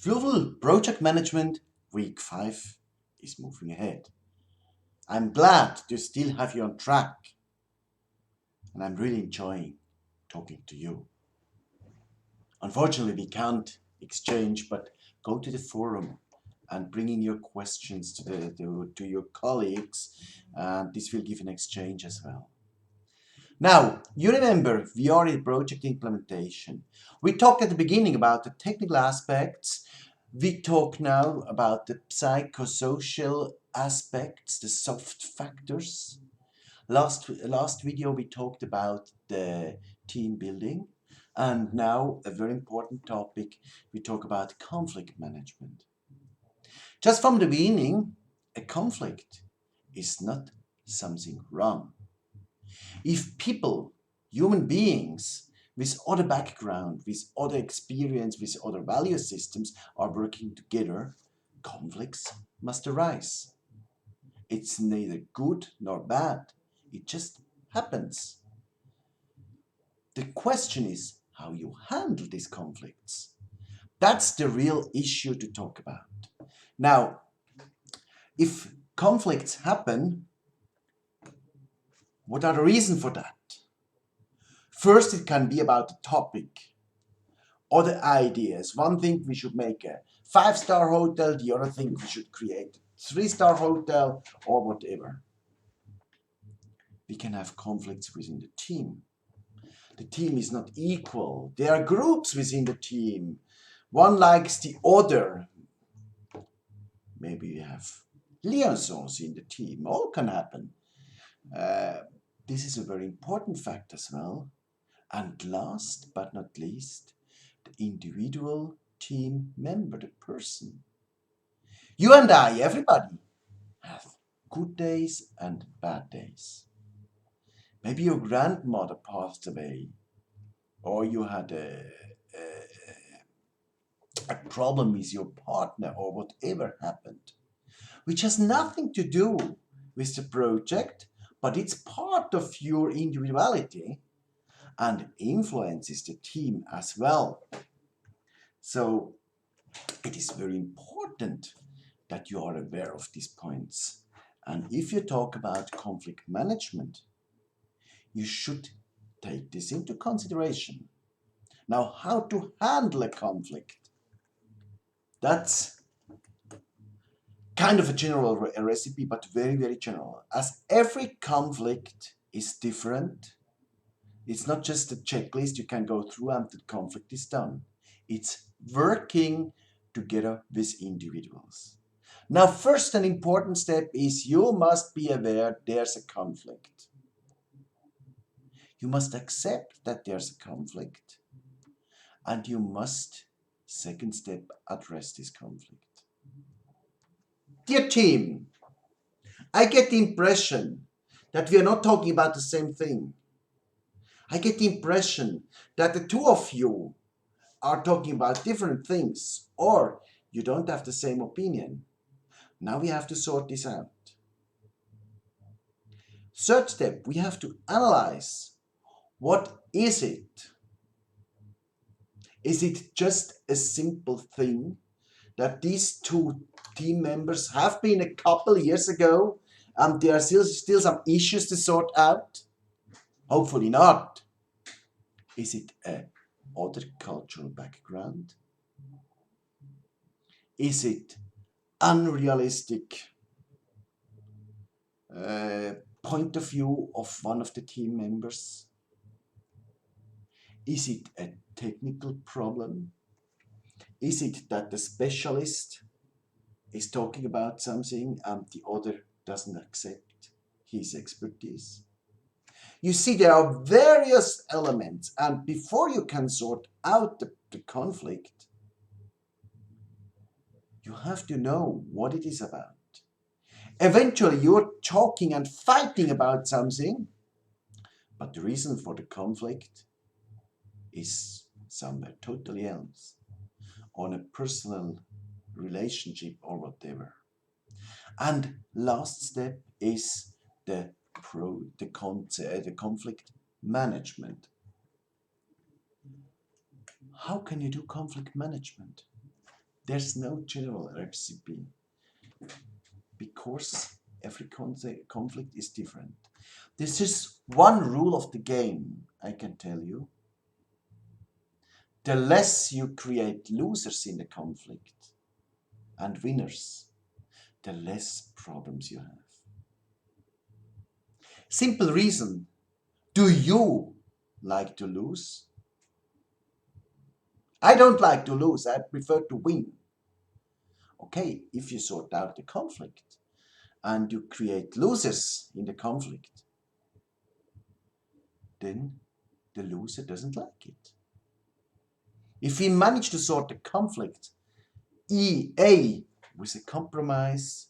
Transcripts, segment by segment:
Fluval project management week 5 is moving ahead. I'm glad to still have you on track, and I'm really enjoying talking to you. Unfortunately, we can't exchange, but go to the forum and bring in your questions to your colleagues, and this will give an exchange as well. Now, you remember we are in project implementation. We talked at the beginning about the technical aspects. We talk now about the psychosocial aspects, the soft factors. Last video we talked about the team building, and now a very important topic, we talk about conflict management. Just from the beginning, a conflict is not something wrong. If people, human beings, with other background, with other experience, with other value systems are working together, conflicts must arise. It's neither good nor bad. It just happens. The question is how you handle these conflicts. That's the real issue to talk about. Now, if conflicts happen, what are the reasons for that? First, it can be about the topic, other ideas. One thing we should make a 5-star hotel, the other thing we should create a 3-star hotel or whatever. We can have conflicts within the team. The team is not equal. There are groups within the team. One likes the other. Maybe we have liaisons in the team. All can happen. This is a very important fact as well. And last but not least, the individual team member, the person. You and I, everybody, have good days and bad days. Maybe your grandmother passed away, or you had a problem with your partner, or whatever happened, which has nothing to do with the project, but it's part of your individuality and influences the team as well. So it is very important that you are aware of these points. And if you talk about conflict management, you should take this into consideration. Now, how to handle a conflict? That's kind of a general recipe, but very, very general. As every conflict is different, it's not just a checklist you can go through and the conflict is done. It's working together with individuals. Now, first an important step is you must be aware there's a conflict. You must accept that there's a conflict, and you must, second step, address this conflict. Dear team, I get the impression that we are not talking about the same thing. I get the impression that the two of you are talking about different things, or you don't have the same opinion. Now we have to sort this out. Third step, we have to analyze, what is it? Is it just a simple thing that these two team members have been a couple years ago and there are still some issues to sort out? Hopefully not. Is it a other cultural background? Is it unrealistic point of view of one of the team members? Is it a technical problem? Is it that the specialist is talking about something and the other doesn't accept his expertise? You see, there are various elements, and before you can sort out the conflict, you have to know what it is about. Eventually, you're talking and fighting about something, but the reason for the conflict is somewhere totally else, on a personal relationship or whatever. And last step is the conflict management. How can you do conflict management? There's no general recipe because every conflict is different. This is one rule of the game, I can tell you. The less you create losers in the conflict and winners, the less problems you have. Simple reason. Do you like to lose? I don't like to lose. I prefer to win. Okay, if you sort out the conflict and you create losers in the conflict, then the loser doesn't like it. If we manage to sort the conflict, A, with a compromise,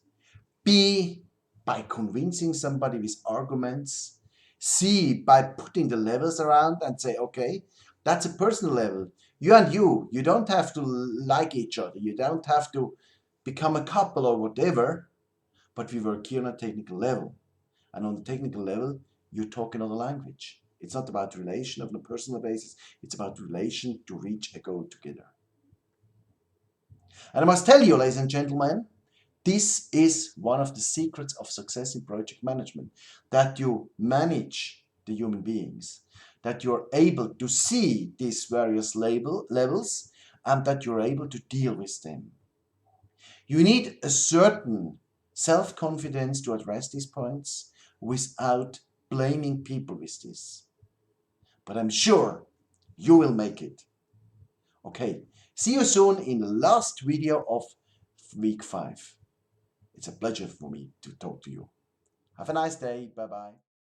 B, by convincing somebody with arguments, C, by putting the levels around and say, okay, that's a personal level. You and you don't have to like each other. You don't have to become a couple or whatever, but we work here on a technical level. And on the technical level, you talk another language. It's not about relation on a personal basis. It's about relation to reach a goal together. And I must tell you, ladies and gentlemen, this is one of the secrets of success in project management, that you manage the human beings, that you're able to see these various levels, and that you're able to deal with them. You need a certain self-confidence to address these points without blaming people with this. But I'm sure you will make it. Okay, see you soon in the last video of week 5. It's a pleasure for me to talk to you. Have a nice day. Bye-bye.